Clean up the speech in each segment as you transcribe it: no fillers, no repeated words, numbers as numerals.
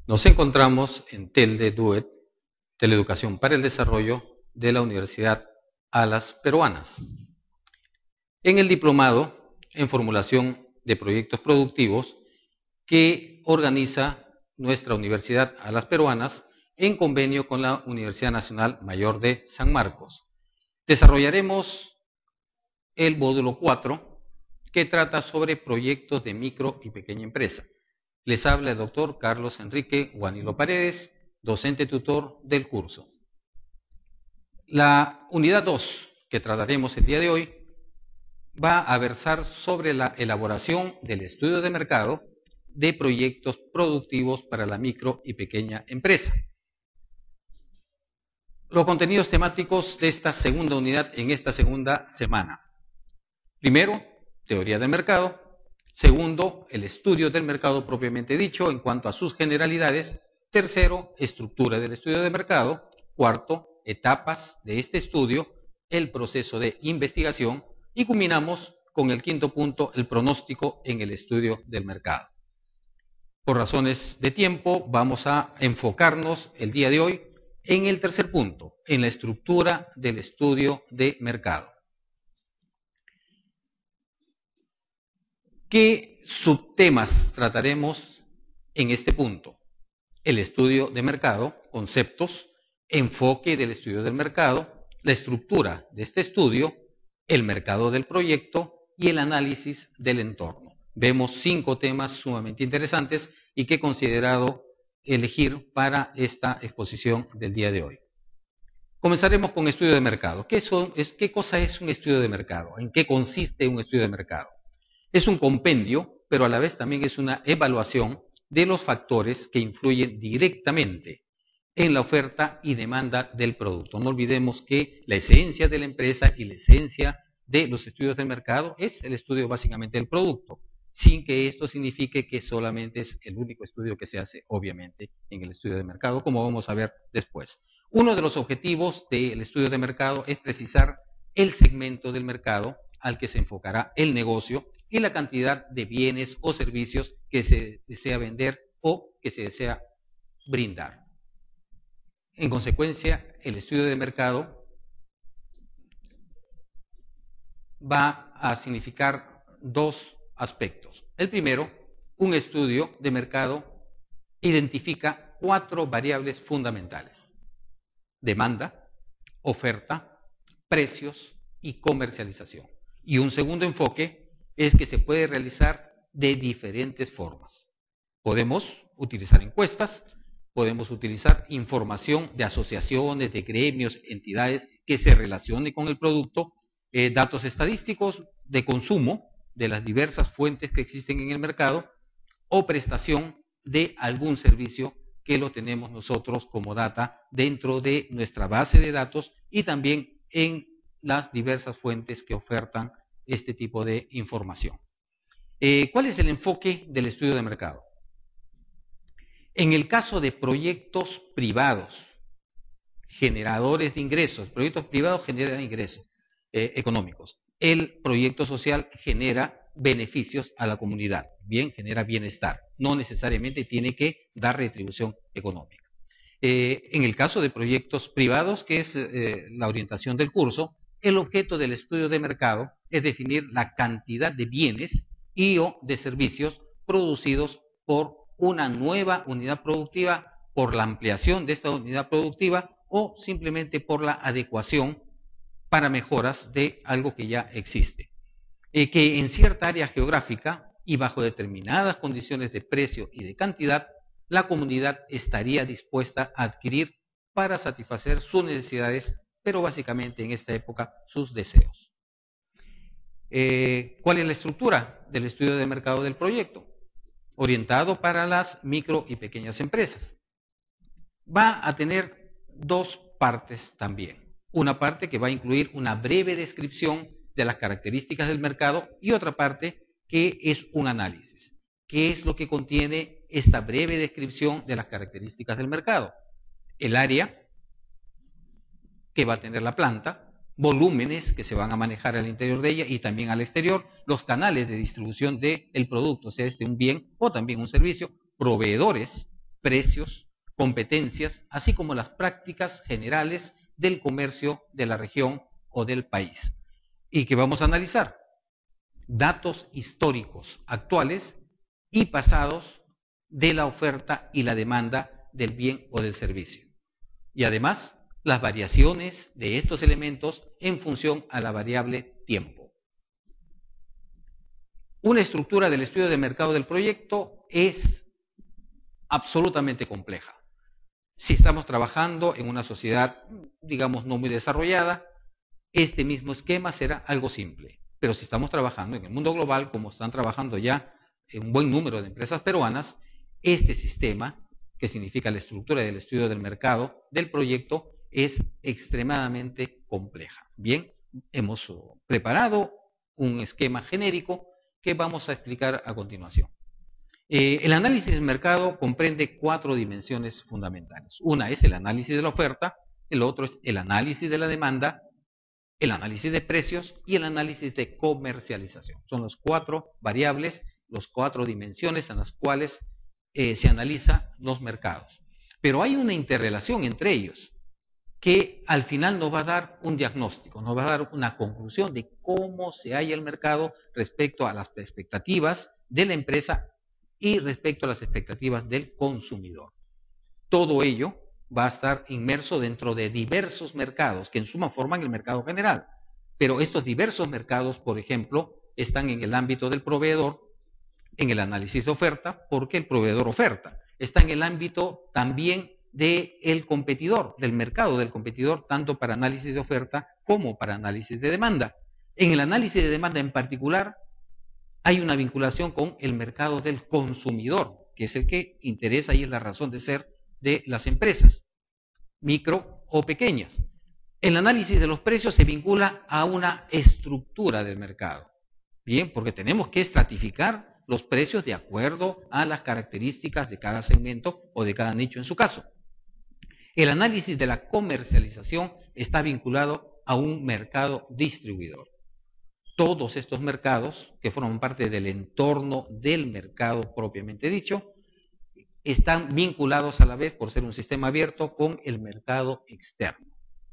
Nos encontramos en TELDE DUET, Teleeducación para el Desarrollo de la Universidad Alas Peruanas. En el diplomado en formulación de proyectos productivos que organiza nuestra Universidad Alas Peruanas en convenio con la Universidad Nacional Mayor de San Marcos. Desarrollaremos el módulo 4 que trata sobre proyectos de micro y pequeña empresa. Les habla el doctor Carlos Enrique Guanilo Paredes, docente tutor del curso. La unidad 2 que trataremos el día de hoy va a versar sobre la elaboración del estudio de mercado de proyectos productivos para la micro y pequeña empresa. Los contenidos temáticos de esta segunda unidad en esta segunda semana. Primero, teoría del mercado. Segundo, el estudio del mercado propiamente dicho en cuanto a sus generalidades. Tercero, estructura del estudio de mercado. Cuarto, etapas de este estudio, el proceso de investigación. Y culminamos con el quinto punto, el pronóstico en el estudio del mercado. Por razones de tiempo, vamos a enfocarnos el día de hoy en el tercer punto, en la estructura del estudio de mercado. ¿Qué subtemas trataremos en este punto? El estudio de mercado, conceptos, enfoque del estudio del mercado, la estructura de este estudio, el mercado del proyecto y el análisis del entorno. Vemos 5 temas sumamente interesantes y que he considerado elegir para esta exposición del día de hoy. Comenzaremos con estudio de mercado. ¿Qué cosa es un estudio de mercado? ¿En qué consiste un estudio de mercado? Es un compendio, pero a la vez también es una evaluación de los factores que influyen directamente en la oferta y demanda del producto. No olvidemos que la esencia de la empresa y la esencia de los estudios de mercado es el estudio básicamente del producto, sin que esto signifique que solamente es el único estudio que se hace, obviamente, en el estudio de mercado, como vamos a ver después. Uno de los objetivos del estudio de mercado es precisar el segmento del mercado al que se enfocará el negocio y la cantidad de bienes o servicios que se desea vender o que se desea brindar. En consecuencia, el estudio de mercado va a significar 2 aspectos. El primero, un estudio de mercado identifica 4 variables fundamentales: demanda, oferta, precios y comercialización. Y un segundo enfoque es que se puede realizar de diferentes formas. Podemos utilizar encuestas, podemos utilizar información de asociaciones, de gremios, entidades que se relacionen con el producto, datos estadísticos de consumo de las diversas fuentes que existen en el mercado o prestación de algún servicio que lo tenemos nosotros como data dentro de nuestra base de datos y también en las diversas fuentes que ofertan este tipo de información. ¿Cuál es el enfoque del estudio de mercado? En el caso de proyectos privados, generadores de ingresos, proyectos privados generan ingresos económicos. El proyecto social genera beneficios a la comunidad, bien, genera bienestar, no necesariamente tiene que dar retribución económica. En el caso de proyectos privados, que es la orientación del curso, el objeto del estudio de mercado es definir la cantidad de bienes y o de servicios producidos por una nueva unidad productiva, por la ampliación de esta unidad productiva o simplemente por la adecuación para mejoras de algo que ya existe. Que en cierta área geográfica y bajo determinadas condiciones de precio y de cantidad, la comunidad estaría dispuesta a adquirir para satisfacer sus necesidades, pero básicamente en esta época sus deseos. ¿Cuál es la estructura del estudio de mercado del proyecto? Orientado para las micro y pequeñas empresas. Va a tener 2 partes también. Una parte que va a incluir una breve descripción de las características del mercado y otra parte que es un análisis. ¿Qué es lo que contiene esta breve descripción de las características del mercado? El área que va a tener la planta, volúmenes que se van a manejar al interior de ella y también al exterior, los canales de distribución del producto, sea este un bien o también un servicio, proveedores precios, competencias, así como las prácticas generales del comercio de la región o del país. ¿Y qué vamos a analizar? Datos históricos actuales y pasados de la oferta y la demanda del bien o del servicio. Y además, las variaciones de estos elementos en función a la variable tiempo. Una estructura del estudio de mercado del proyecto es absolutamente compleja. Si estamos trabajando en una sociedad, digamos, no muy desarrollada, este mismo esquema será algo simple. Pero si estamos trabajando en el mundo global, como están trabajando ya un buen número de empresas peruanas, este sistema, que significa la estructura del estudio del mercado del proyecto, es extremadamente compleja. Bien, hemos preparado un esquema genérico que vamos a explicar a continuación. El análisis del mercado comprende 4 dimensiones fundamentales. Una es el análisis de la oferta, el otro es el análisis de la demanda, el análisis de precios y el análisis de comercialización. Son las 4 variables, las 4 dimensiones en las cuales se analizan los mercados. Pero hay una interrelación entre ellos que al final nos va a dar un diagnóstico, nos va a dar una conclusión de cómo se halla el mercado respecto a las expectativas de la empresa y respecto a las expectativas del consumidor. Todo ello va a estar inmerso dentro de diversos mercados que en suma forman el mercado general. Pero estos diversos mercados, por ejemplo, están en el ámbito del proveedor, en el análisis de oferta, porque el proveedor oferta. Está en el ámbito también del competidor, del mercado del competidor, tanto para análisis de oferta como para análisis de demanda. En el análisis de demanda en particular, hay una vinculación con el mercado del consumidor, que es el que interesa y es la razón de ser de las empresas, micro o pequeñas. El análisis de los precios se vincula a una estructura del mercado. Bien, porque tenemos que estratificar los precios de acuerdo a las características de cada segmento o de cada nicho en su caso. El análisis de la comercialización está vinculado a un mercado distribuidor. Todos estos mercados, que forman parte del entorno del mercado propiamente dicho, están vinculados a la vez, por ser un sistema abierto, con el mercado externo.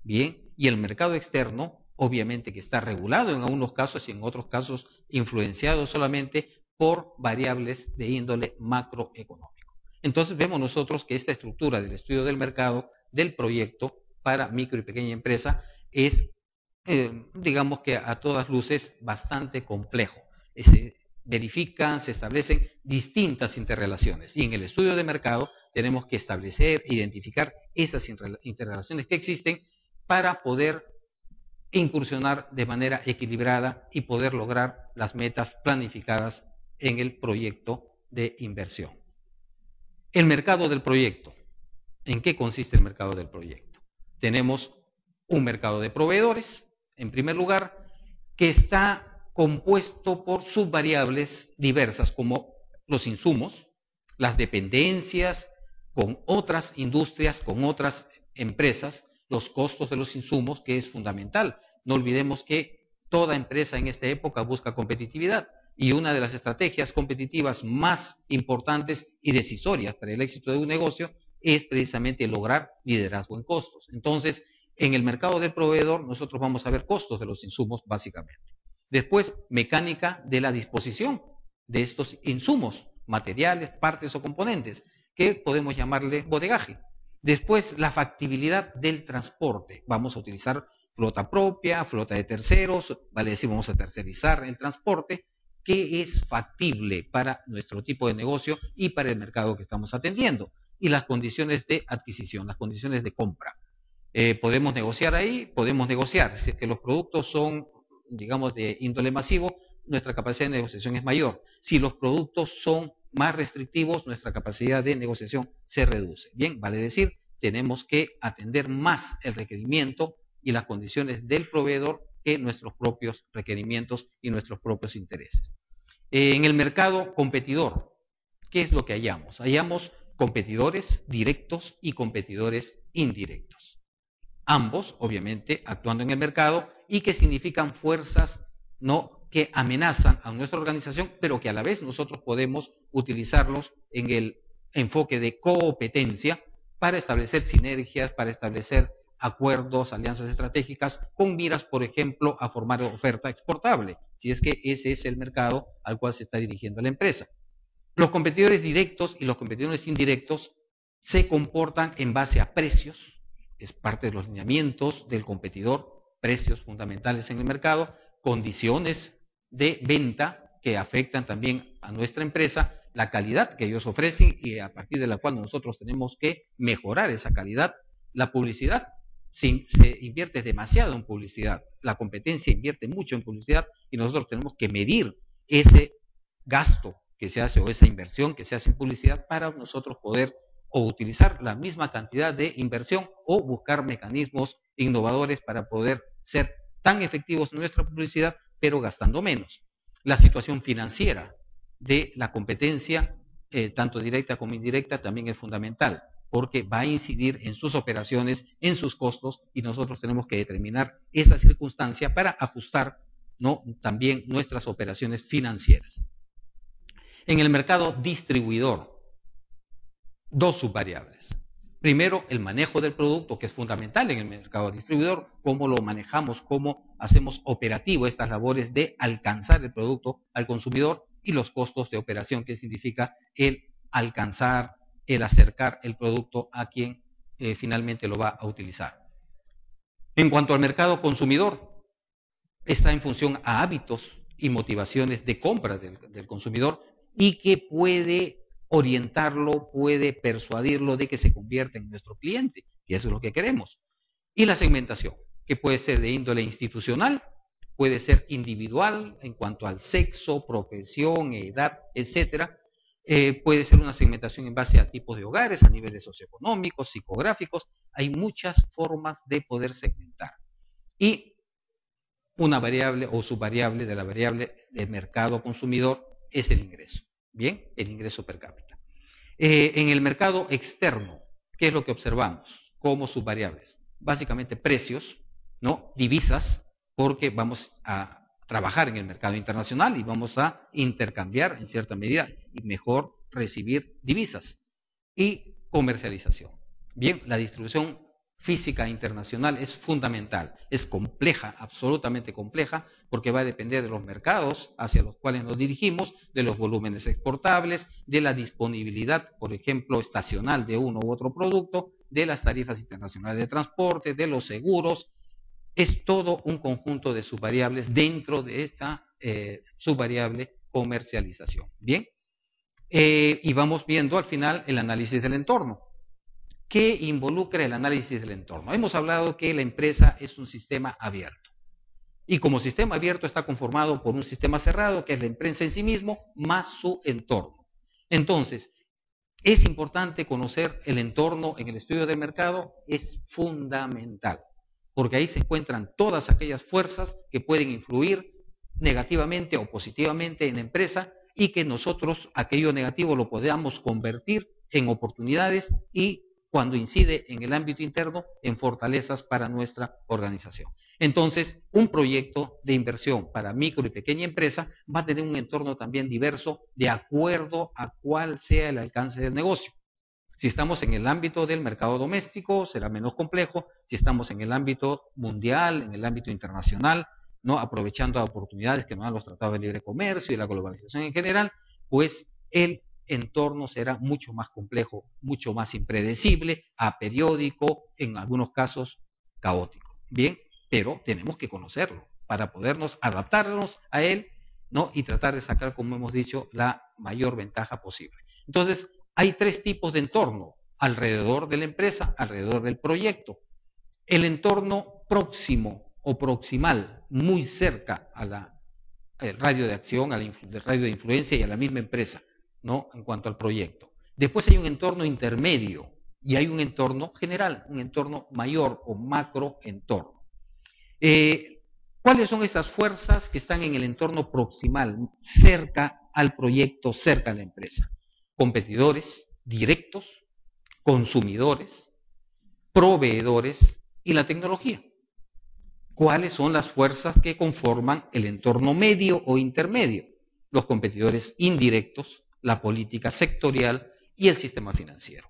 Bien, y el mercado externo, obviamente que está regulado en algunos casos y en otros casos influenciado solamente por variables de índole macroeconómico. Entonces vemos nosotros que esta estructura del estudio del mercado del proyecto para micro y pequeña empresa es, digamos que a todas luces, bastante complejo. Se verifican, se establecen distintas interrelaciones y en el estudio de mercado tenemos que establecer, identificar esas interrelaciones que existen para poder incursionar de manera equilibrada y poder lograr las metas planificadas en el proyecto de inversión. El mercado del proyecto. ¿En qué consiste el mercado del proyecto? Tenemos un mercado de proveedores, en primer lugar, que está compuesto por subvariables diversas como los insumos, las dependencias con otras industrias, con otras empresas, los costos de los insumos, que es fundamental. No olvidemos que toda empresa en esta época busca competitividad y una de las estrategias competitivas más importantes y decisorias para el éxito de un negocio es precisamente lograr liderazgo en costos. Entonces, en el mercado del proveedor nosotros vamos a ver costos de los insumos básicamente. Después, mecánica de la disposición de estos insumos, materiales, partes o componentes, que podemos llamarle bodegaje. Después, la factibilidad del transporte. Vamos a utilizar flota propia, flota de terceros, vale decir, vamos a tercerizar el transporte, que es factible para nuestro tipo de negocio y para el mercado que estamos atendiendo. Y las condiciones de adquisición, las condiciones de compra. Podemos negociar ahí, podemos negociar. Si es que los productos son, digamos, de índole masivo, nuestra capacidad de negociación es mayor. Si los productos son más restrictivos, nuestra capacidad de negociación se reduce. Bien, vale decir, tenemos que atender más el requerimiento y las condiciones del proveedor que nuestros propios requerimientos y nuestros propios intereses. En el mercado competidor, ¿qué es lo que hallamos? Hallamos competidores directos y competidores indirectos. Ambos, obviamente, actuando en el mercado y que significan fuerzas que amenazan a nuestra organización, pero que a la vez nosotros podemos utilizarlos en el enfoque de competencia para establecer sinergias, para establecer acuerdos, alianzas estratégicas, con miras, por ejemplo, a formar oferta exportable, si es que ese es el mercado al cual se está dirigiendo la empresa. Los competidores directos y los competidores indirectos se comportan en base a precios, es parte de los lineamientos del competidor, precios fundamentales en el mercado, condiciones de venta que afectan también a nuestra empresa, la calidad que ellos ofrecen y a partir de la cual nosotros tenemos que mejorar esa calidad, la publicidad. Si se invierte demasiado en publicidad, la competencia invierte mucho en publicidad y nosotros tenemos que medir ese gasto que se hace o esa inversión que se hace en publicidad para nosotros poder o utilizar la misma cantidad de inversión o buscar mecanismos innovadores para poder ser tan efectivos en nuestra publicidad, pero gastando menos. La situación financiera de la competencia, tanto directa como indirecta, también es fundamental, porque va a incidir en sus operaciones, en sus costos, y nosotros tenemos que determinar esa circunstancia para ajustar, ¿no?, también nuestras operaciones financieras. En el mercado distribuidor, dos subvariables. Primero, el manejo del producto, que es fundamental en el mercado distribuidor, cómo lo manejamos, cómo hacemos operativo estas labores de alcanzar el producto al consumidor, y los costos de operación, que significa el alcanzar, el acercar el producto a quien finalmente lo va a utilizar. En cuanto al mercado consumidor, está en función a hábitos y motivaciones de compra del consumidor y que puede orientarlo, puede persuadirlo de que se convierta en nuestro cliente, y eso es lo que queremos. Y la segmentación, que puede ser de índole institucional, puede ser individual en cuanto al sexo, profesión, edad, etcétera. Puede ser una segmentación en base a tipos de hogares, a niveles socioeconómicos, psicográficos. Hay muchas formas de poder segmentar. Y una variable o subvariable de la variable de mercado consumidor es el ingreso. Bien, el ingreso per cápita. En el mercado externo, ¿qué es lo que observamos como subvariables? Básicamente precios, ¿no?, divisas, porque vamos a trabajar en el mercado internacional y vamos a intercambiar en cierta medida y mejor recibir divisas. Y comercialización. Bien, la distribución física internacional es fundamental, es compleja, absolutamente compleja, porque va a depender de los mercados hacia los cuales nos dirigimos, de los volúmenes exportables, de la disponibilidad, por ejemplo, estacional de uno u otro producto, de las tarifas internacionales de transporte, de los seguros. Es todo un conjunto de subvariables dentro de esta subvariable comercialización. Bien, y vamos viendo al final el análisis del entorno. ¿Qué involucra el análisis del entorno? Hemos hablado que la empresa es un sistema abierto. Y como sistema abierto está conformado por un sistema cerrado, que es la empresa en sí mismo, más su entorno. Entonces, es importante conocer el entorno en el estudio del mercado, es fundamental, porque ahí se encuentran todas aquellas fuerzas que pueden influir negativamente o positivamente en la empresa y que nosotros aquello negativo lo podamos convertir en oportunidades y, cuando incide en el ámbito interno, en fortalezas para nuestra organización. Entonces, un proyecto de inversión para micro y pequeña empresa va a tener un entorno también diverso de acuerdo a cuál sea el alcance del negocio. Si estamos en el ámbito del mercado doméstico, será menos complejo. Si estamos en el ámbito mundial, en el ámbito internacional, ¿no?, aprovechando oportunidades que nos dan los tratados de libre comercio y la globalización en general, pues el entorno será mucho más complejo, mucho más impredecible, aperiódico, en algunos casos caótico. Bien, pero tenemos que conocerlo para podernos adaptarnos a él, ¿no?, y tratar de sacar, como hemos dicho, la mayor ventaja posible. Entonces, hay tres tipos de entorno alrededor de la empresa, alrededor del proyecto. El entorno próximo o proximal, muy cerca a la radio de acción, al radio de influencia y a la misma empresa, ¿no?, en cuanto al proyecto. Después hay un entorno intermedio y hay un entorno general, un entorno mayor o macro entorno. ¿Cuáles son estas fuerzas que están en el entorno proximal, cerca al proyecto, cerca a la empresa? Competidores directos, consumidores, proveedores y la tecnología. ¿Cuáles son las fuerzas que conforman el entorno medio o intermedio? Los competidores indirectos, la política sectorial y el sistema financiero.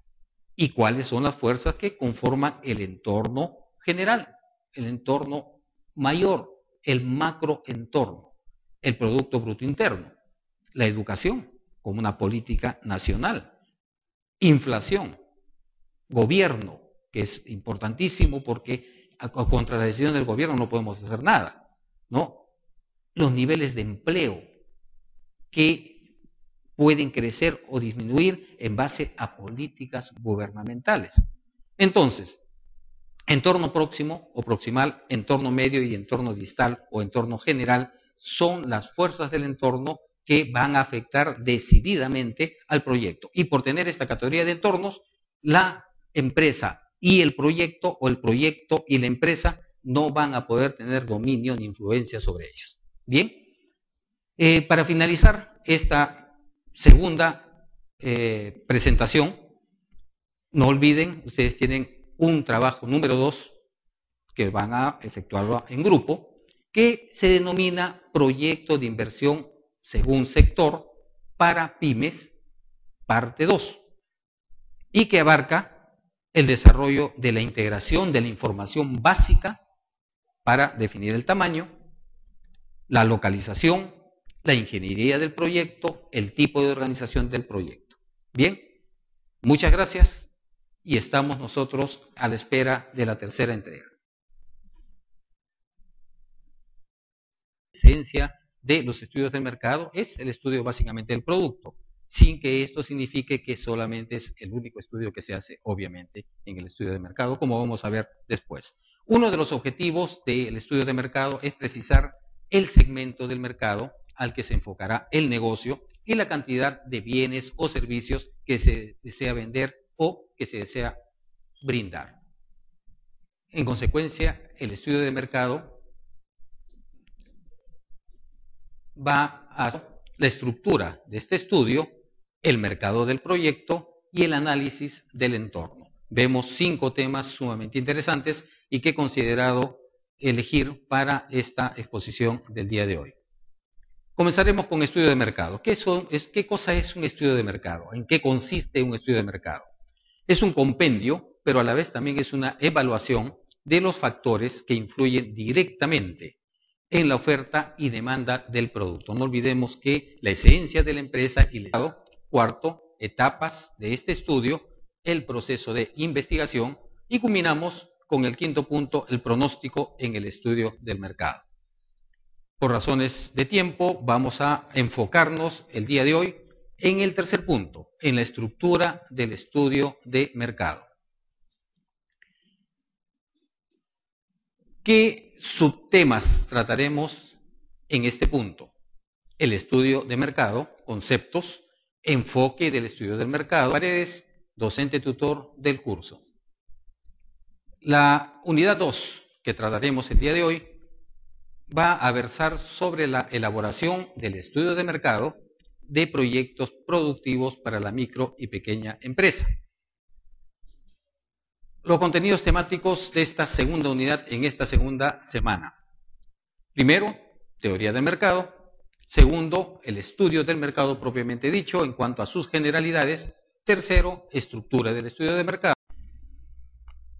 ¿Y cuáles son las fuerzas que conforman el entorno general, el entorno mayor, el macroentorno? El Producto Bruto Interno, la educación como una política nacional, inflación, gobierno, que es importantísimo porque contra la decisión del gobierno no podemos hacer nada, ¿no? Los niveles de empleo que pueden crecer o disminuir en base a políticas gubernamentales. Entonces, entorno próximo o proximal, entorno medio y entorno distal o entorno general son las fuerzas del entorno que van a afectar decididamente al proyecto. Y por tener esta categoría de entornos, la empresa y el proyecto, o el proyecto y la empresa, no van a poder tener dominio ni influencia sobre ellos. Bien, para finalizar esta segunda presentación, no olviden, ustedes tienen un trabajo número 2 que van a efectuarlo en grupo, que se denomina Proyecto de Inversión según Sector para Pymes, parte 2, y que abarca el desarrollo de la integración de la información básica para definir el tamaño, la localización, la ingeniería del proyecto, el tipo de organización del proyecto. Bien, muchas gracias y estamos nosotros a la espera de la tercera entrega. La esencia de los estudios de mercado es el estudio básicamente del producto, sin que esto signifique que solamente es el único estudio que se hace, obviamente, en el estudio de mercado, como vamos a ver después. Uno de los objetivos del estudio de mercado es precisar el segmento del mercado al que se enfocará el negocio y la cantidad de bienes o servicios que se desea vender o que se desea brindar. En consecuencia, el estudio de mercado va a la estructura de este estudio, el mercado del proyecto y el análisis del entorno. Vemos 5 temas sumamente interesantes y que he considerado elegir para esta exposición del día de hoy. Comenzaremos con estudio de mercado. ¿Qué cosa es un estudio de mercado? ¿En qué consiste un estudio de mercado? Es un compendio, pero a la vez también es una evaluación de los factores que influyen directamente en la oferta y demanda del producto. No olvidemos que la esencia de la empresa y el Estado, cuarto, etapas de este estudio, el proceso de investigación y culminamos con el quinto punto, el pronóstico en el estudio del mercado. Por razones de tiempo vamos a enfocarnos el día de hoy en el tercer punto, en la estructura del estudio de mercado. ¿Qué subtemas trataremos en este punto? El estudio de mercado, conceptos, enfoque del estudio del mercado, Paredes, docente tutor del curso. La unidad 2 que trataremos el día de hoy va a versar sobre la elaboración del estudio de mercado de proyectos productivos para la micro y pequeña empresa. Los contenidos temáticos de esta segunda unidad en esta segunda semana. Primero, teoría del mercado. Segundo, el estudio del mercado propiamente dicho en cuanto a sus generalidades. Tercero, estructura del estudio de mercado.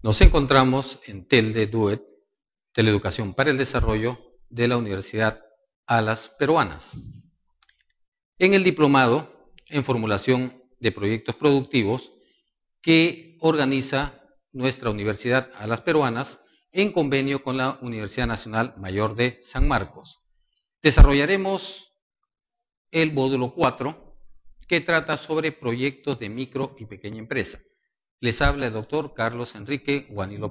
Nos encontramos en TEL de DUET, Teleeducación para el Desarrollo de la Universidad Alas Peruanas. En el diplomado en formulación de proyectos productivos que organiza nuestra Universidad Alas Peruanas en convenio con la Universidad Nacional Mayor de San Marcos. Desarrollaremos el módulo 4 que trata sobre proyectos de micro y pequeña empresa. Les habla el doctor Carlos Enrique Guanilo.